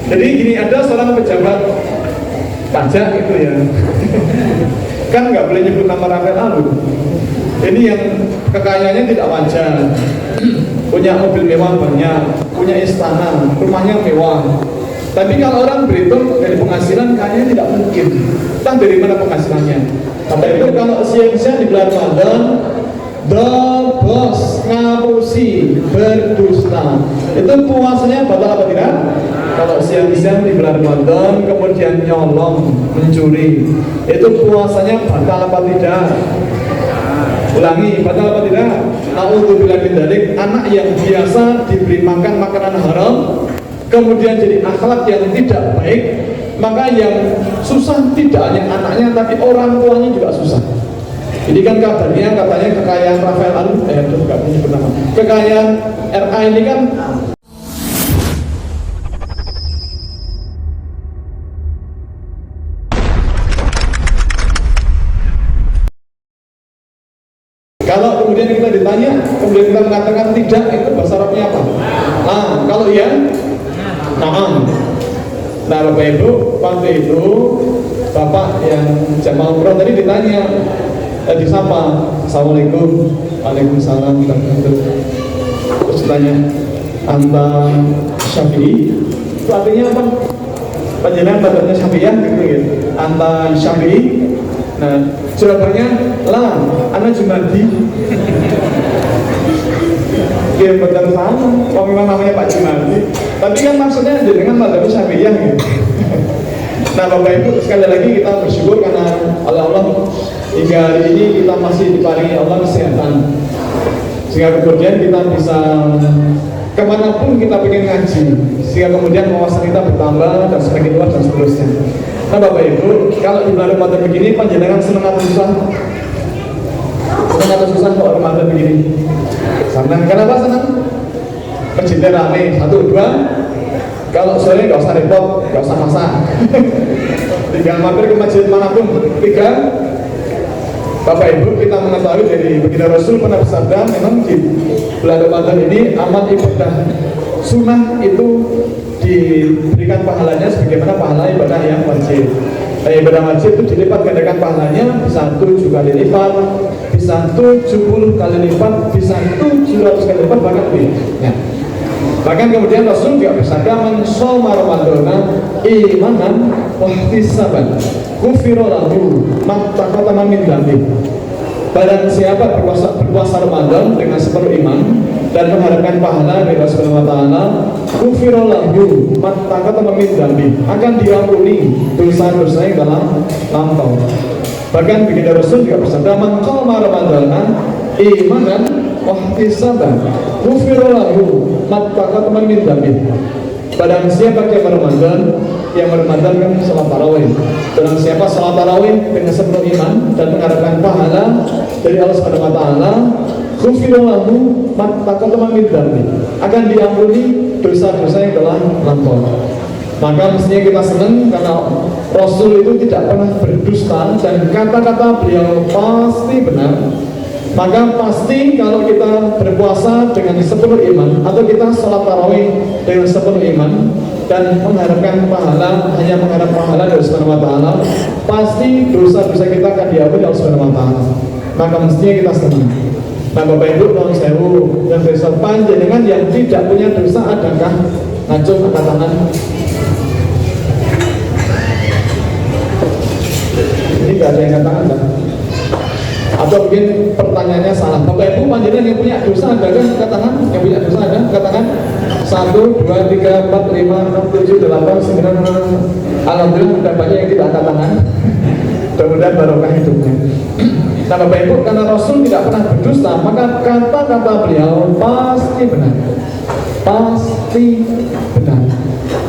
Jadi gini, ada seorang pejabat pajak itu ya kan nggak boleh nyebut nama Rafael Alun. Ini yang kekayaannya tidak wajar, punya mobil mewah banyak, punya istana, rumahnya mewah. Tapi kalau orang berhitung dari penghasilan kayaknya tidak mungkin. Entah dari mana penghasilannya. Tapi itu kalau siang-siang di bulan Ramadan, the boss ngapusi berdusta, itu puasanya batal apa tidak? Kalau siang-siang di bulan Ramadan kemudian nyolong, mencuri, itu puasanya batal apa tidak? Ulangi, batal apa tidak? Na'udzubillah min dzalik, anak yang biasa diberi makan makanan haram kemudian jadi akhlak yang tidak baik, maka yang susah tidak hanya anaknya tapi orang tuanya juga susah. Jadi kan kabarnya katanya kekayaan Rafael Alun, kekayaan RA ini kan kalau kemudian kita ditanya, kemudian kita mengatakan tidak, itu bahasa Arabnya apa? Nah, kalau ya, naam. Nah, Bapak Ibu, waktu itu Bapak yang jamaah umroh tadi ditanya, disapa, Assalamualaikum, Waalaikumsalam, terus ditanya, Anta Syafi'i, itu artinya apa? Panjenengan badannya Syafi'iyah gitu. Anta Syafi'i. Nah, jawabannya lah, anak Junaidi. Dia benar sama, kalau memang namanya Pak Junaidi. Tapi kan maksudnya dengan madhab Syafi'iyah gitu. Nah, Bapak Ibu, sekali lagi kita bersyukur karena oleh Allah hingga hari ini kita masih diparingi Allah kesehatan, sehingga kemudian kita bisa kemanapun kita ingin ngaji, sehingga kemudian wawasan kita bertambah dan semakin luas dan seterusnya. Nah, Bapak Ibu, kalau di bulan Ramadan begini, panjenengan senang atau susah? Senang atau susah kalau Ramadan begini? Senang. Kenapa senang? Masjidnya rame, 1, 2. Kalau sore nggak usah repot, nggak usah masak. Tinggal mampir ke masjid manapun. 3. Bapak Ibu, kita mengetahui dari baginda Rasul pernah bersabda, memang di bulan Ramadan ini amal ibadah sunnah itu diberikan pahalanya sebagaimana pahala ibadah yang wajib. Ibadah wajib itu dilipat gandakan pahalanya, bisa 7 kali lipat, bisa 70 kali lipat, bisa 700 kali lipat, bahkan lebih. Ya. Bahkan kemudian Rasul juga bersabda, man shoma ramadhana imanan wa ihtisaban ghufira lahu ma taqaddama min dhanbi. Barang siapa berpuasa Ramadan dengan sepenuh iman dan mengharapkan pahala dari Allah Subhanahu wa taala, ghufira lahu ma taqaddama min dhanbi, akan diampuni dosa-dosa yang telah lampau. Bahkan baginda Rasul juga bersabda, man qama ramadhana imanan wahtisaban ghufira lahu ma taqaddama min dhanbi. Barang siapa yang Ramadan kan salat tarawih. Barang siapa salat tarawih dengan sepenuh iman dan mengharapkan pahala dari Allah Subhanahu wa taala, ghufira lahu ma taqaddama min dhanbi, akan diampuni dosa-dosa yang telah lampau. Maka mestinya kita senang karena Rasul itu tidak pernah berdusta dan kata-kata beliau pasti benar. Maka pasti kalau kita berpuasa dengan sepenuh iman atau kita sholat tarawih dengan sepenuh iman dan mengharapkan pahala, hanya mengharap pahala dari Subhanahu wa taala, pasti dosa-dosa kita akan diampuni oleh Subhanahu wa taala. Maka mestinya kita senang. Nah, Bapak Ibu, tolong sewu dan besok panjenengan yang tidak punya dosa adakah? Ngacung angkat tangan. Ini gak ada yang angkat tangan kan? Atau mungkin pertanyaannya salah. Bapak Ibu, panjenengan yang punya dosa ada kan? Angkat tangan. Yang punya dosa ada? Angkat tangan. 1, 2, 3, 4, 5, 6, 7, 8, 9. Alhamdulillah sudah banyak yang tidak angkat tangan. Mudah-mudahan barokah hidupnya. Nah, Bapak Ibu, karena Rasul tidak pernah berdusta, maka kata-kata beliau pasti benar. Pasti benar.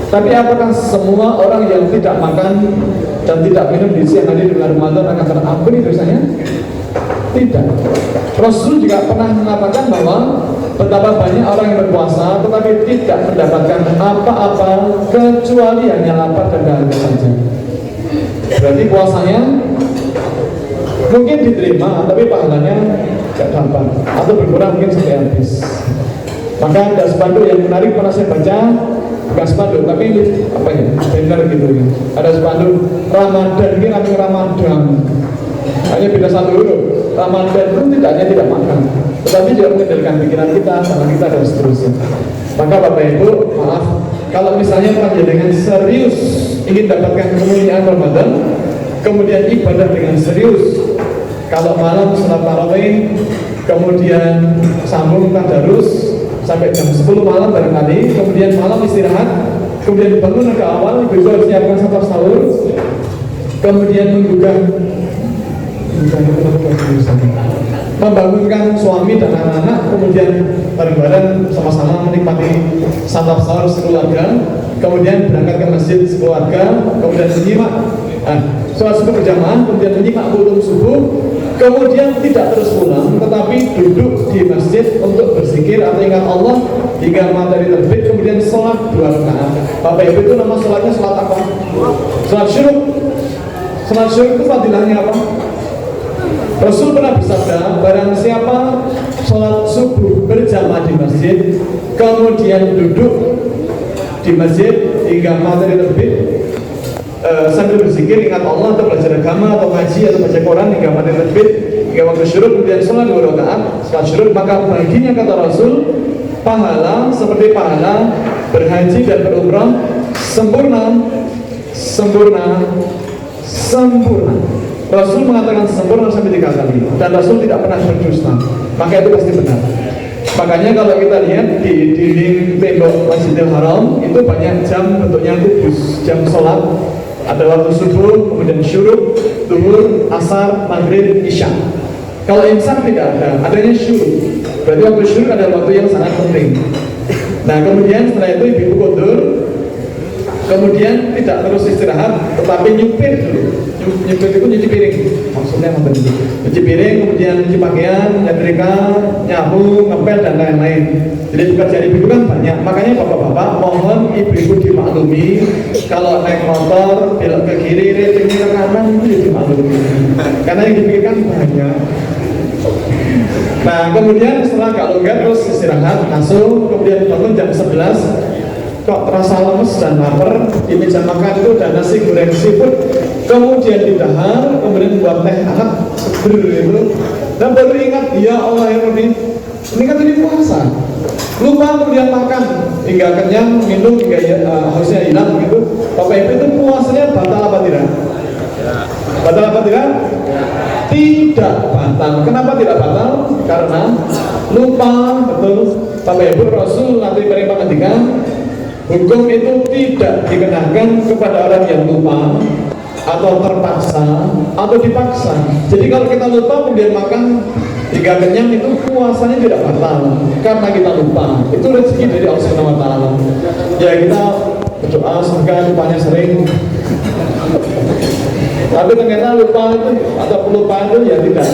Tapi apakah semua orang yang tidak makan dan tidak minum di siang hari di bulan Ramadan akan terampuni dosanya? Tidak. Rasul juga pernah mengatakan bahwa betapa banyak orang yang berpuasa tetapi tidak mendapatkan apa-apa kecuali hanya lapar dan dahaga saja. Berarti puasanya mungkin diterima tapi pahalanya tidak dapat atau berkurang mungkin sampai habis. Maka ada sepanduk yang menarik pernah saya baca, bukan spanduk tapi apa ya, banner gitu ya. Ada spanduk Ramadan, ini Ramadan, hanya beda satu huruf. Ramadan itu tidak hanya tidak makan, tetapi juga mengendalikan pikiran kita, tangan kita dan seterusnya. Maka Bapak Ibu, maaf kalau misalnya panjenengan serius ingin dapatkan kemuliaan Ramadan, kemudian ibadah dengan serius. Kalau malam salat tarawih, kemudian sambung tadarus sampai jam 10 malam barangkali, kemudian malam istirahat, kemudian bangun agak awal, besok harus siapkan santap sahur, kemudian membangunkan suami dan anak-anak, kemudian bareng-bareng sama-sama menikmati santap sahur sekeluarga, kemudian berangkat ke masjid sekeluarga, kemudian menyimak sholat subuh berjamaah, kemudian menyimak kultum subuh, kemudian tidak terus pulang, tetapi duduk di masjid untuk berzikir atau ingat Allah hingga matahari terbit, kemudian sholat 2 rakaat. Bapak Ibu, itu nama sholatnya sholat apa? Sholat syuruk. Sholat syuruk itu fadilahnya apa? Rasul pernah bersabda, barang siapa sholat subuh berjamaah di masjid, kemudian duduk di masjid hingga matahari terbit, sambil berzikir ingat Allah atau belajar agama atau ngaji atau baca Quran hingga matahari terbit, hingga waktu syuruk, kemudian sholat 2 rakaat sholat syuruk, maka baginya kata Rasul pahala seperti pahala berhaji dan berumrah sempurna. Rasul mengatakan sempurna sampai 3 kali, dan Rasul tidak pernah berdusta, maka itu pasti benar. Makanya kalau kita lihat di dinding tembok Masjidil Haram itu banyak jam bentuknya kubus, jam sholat. Ada waktu subuh, kemudian syuruk, zuhur, asar, maghrib, isya. Kalau imsak tidak ada, adanya syuruk. Berarti waktu syuruk adalah waktu yang sangat penting. Nah kemudian setelah itu ibu kondur, kemudian tidak terus istirahat, tetapi nyupir dulu. Nyupir itu nyuci piring, maksudnya apa tadi? Nyuci piring, kemudian nyuci pakaian, nyetrika, nyapu, ngepel dan lain-lain. Jadi pekerjaan ibu itu kan banyak. Makanya bapak-bapak mohon ibu-ibu dimaklumi, kalau naik motor belok ke kiri, ratingnya ke kanan itu dimaklumi. Karena yang dipikirkan banyak. Nah kemudian setelah agak longgar terus istirahat, langsung kemudian bangun jam 11. Kok terasa lemes dan lapar, di meja makan itu ada nasi goreng seafood, kemudian didahar, kemudian buat teh hangat seger gitu, dan baru ingat, ya Allah ya Rabbi, ini kan tadi puasa, lupa kemudian makan hingga kenyang, minum hingga harusnya hilang gitu. Bapak Ibu, itu puasanya batal apa tidak? Batal apa tidak? Tidak batal. Kenapa tidak batal? Karena lupa, betul. Bapak Ibu, Rasul nanti beri pengantikan, hukum itu tidak dikenakan kepada orang yang lupa atau terpaksa atau dipaksa. Jadi kalau kita lupa kemudian makan hingga kenyang, itu puasanya tidak batal karena kita lupa. Itu rezeki dari Allah Subhanahu wa taala. Ya kita berdoa semoga lupanya sering. Tapi ternyata lupa itu atau pelupa itu ya tidak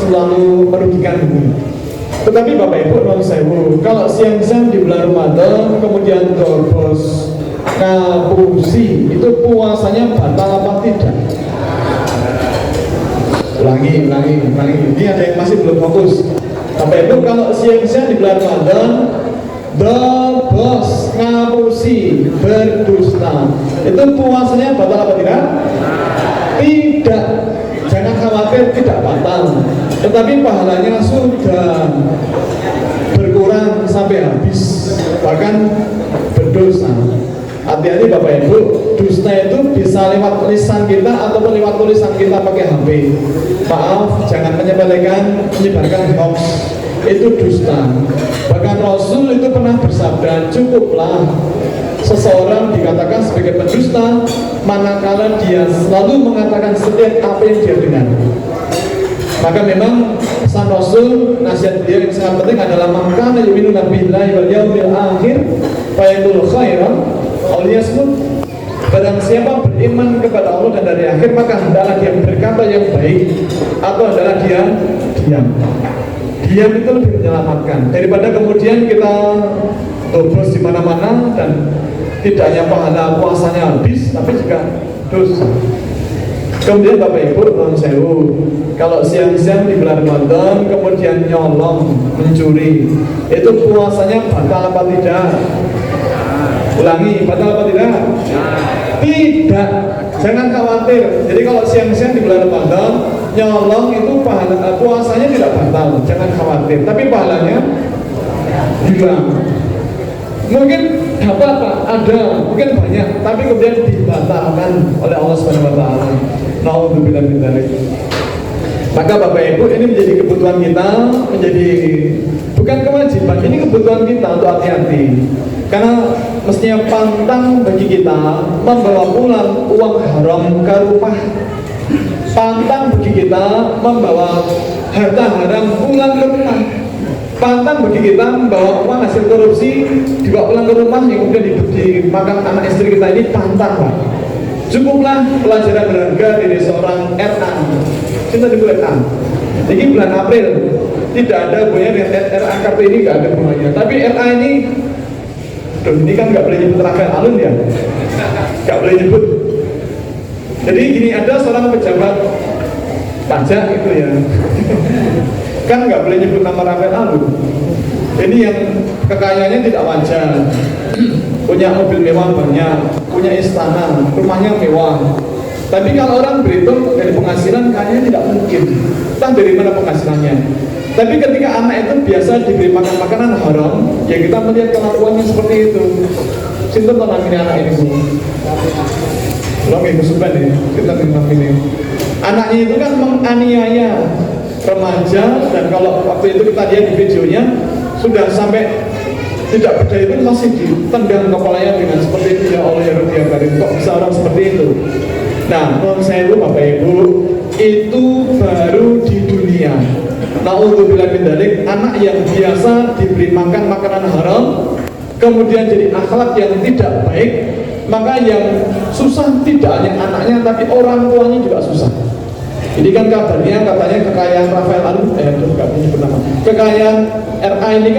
selalu merugikan. Tetapi Bapak Ibu non sewu, kalau siang-siang di bulan Ramadan kemudian terus ngapusi, itu puasanya batal apa tidak? Ulangi. Ini ada yang masih belum fokus. Bapak Ibu, kalau siang-siang di bulan Ramadan dobos, ngapusi, berdusta, itu puasanya batal apa tidak? Tidak. Jangan khawatir, tidak batal, tetapi pahalanya sudah berkurang sampai habis, bahkan berdosa. Hati-hati Bapak Ibu, dusta itu bisa lewat lisan kita ataupun lewat tulisan kita pakai HP. Maaf, jangan menyebarkan hoax, itu dusta. Bahkan Rasul itu pernah bersabda, cukuplah seseorang dikatakan sebagai pendusta manakala dia selalu mengatakan setiap apa yang dia dengar. Maka memang pesan Rasul, nasihat beliau yang sangat penting adalah maka yu'minu billahi wal yaumil akhir fa yaqul khairan aw liyasmut. Barang siapa beriman kepada Allah dan dari akhir, maka hendaklah dia berkata yang baik atau hendaklah dia diam. Diam itu lebih menyelamatkan daripada kemudian kita terus di mana-mana dan tidak hanya pahala puasanya habis, tapi juga dosa. Kemudian Bapak Ibu non sewu, kalau siang-siang di bulan Ramadan kemudian nyolong, mencuri, itu puasanya batal apa tidak? Ulangi, batal apa tidak? Tidak. Jangan khawatir. Jadi kalau siang-siang di bulan Ramadan nyolong itu pahala, puasanya tidak batal. Jangan khawatir. Tapi pahalanya hilang. Mungkin dapat Pak, ada, mungkin banyak, tapi kemudian dibatalkan oleh Allah Subhanahu wa taala. Nauzubillah min dzalik. Maka Bapak Ibu, ini menjadi kebutuhan kita, menjadi bukan kewajiban, ini kebutuhan kita untuk hati-hati. Karena mestinya pantang bagi kita membawa pulang uang haram ke rumah. Pantang bagi kita membawa harta haram pulang ke rumah. Pantang bagi kita membawa uang hasil korupsi dibawa pulang ke rumah yang kemudian dimakan anak istri kita, ini pantang Pak. Cukuplah pelajaran berharga dari seorang RA. Kita di bulan A. Ini bulan April tidak ada hubungannya dengan RA kartu ini, nggak ada hubungannya. Tapi RA ini, ini kan nggak boleh nyebut Rafael Alun ya, nggak boleh nyebut. Jadi gini, ada seorang pejabat pajak itu ya, kan nggak boleh nyebut nama Rafael Alun. Ini yang kekayaannya tidak wajar, punya mobil mewah banyak, punya istana, rumahnya mewah. Tapi kalau orang berhitung dari penghasilan, kayaknya tidak mungkin. Entah dari mana penghasilannya. Tapi ketika anak itu biasa diberi makan makanan haram, ya kita melihat kelakuannya seperti itu. Sinten to namine anak ini Bu? Belum ibu Suban ya, kita ini. Anaknya itu kan menganiaya remaja, dan kalau waktu itu kita lihat di videonya sudah sampai tidak berdaya itu masih ditendang kepalanya dengan seperti itu. Ya Allah ya Rabbi ya Karim, kok bisa orang seperti itu? Nah, menurut saya itu Bapak Ibu, itu baru di dunia. Nauzubillah min dzalik, anak yang biasa diberi makan makanan haram, kemudian jadi akhlak yang tidak baik, maka yang susah tidak hanya anaknya, tapi orang tuanya juga susah. Ini kan kabarnya katanya kekayaan Rafael Alun, kekayaan RA ini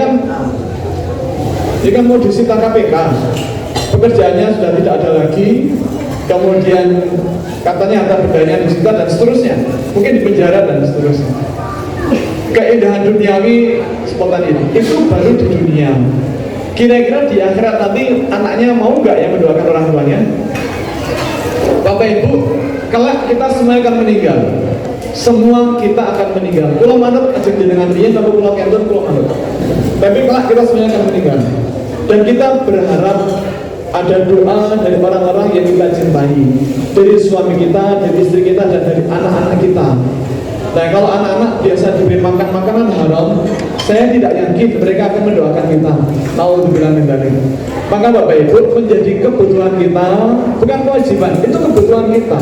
kan mau disita KPK, pekerjaannya sudah tidak ada lagi, kemudian katanya harta bendanya disita dan seterusnya, mungkin dipenjara dan seterusnya. Keindahan duniawi seperti ini, itu baru di dunia. Kira-kira di akhirat nanti anaknya mau nggak yang mendoakan orang tuanya? Bapak Ibu, kelak kita semua akan meninggal. Semua kita akan meninggal. Pulau manut aja dengan dia, tapi pulau kenton, pulau manut. Tapi kelak kita semua akan meninggal. Dan kita berharap ada doa dari orang-orang yang kita cintai, dari suami kita, dari istri kita, dan dari anak-anak kita. Nah, kalau anak-anak biasa diberi makan makanan haram, saya tidak yakin mereka akan mendoakan kita. Nauzubillah min dzalik. Maka Bapak Ibu, menjadi kebutuhan kita, bukan kewajiban, itu kebutuhan kita.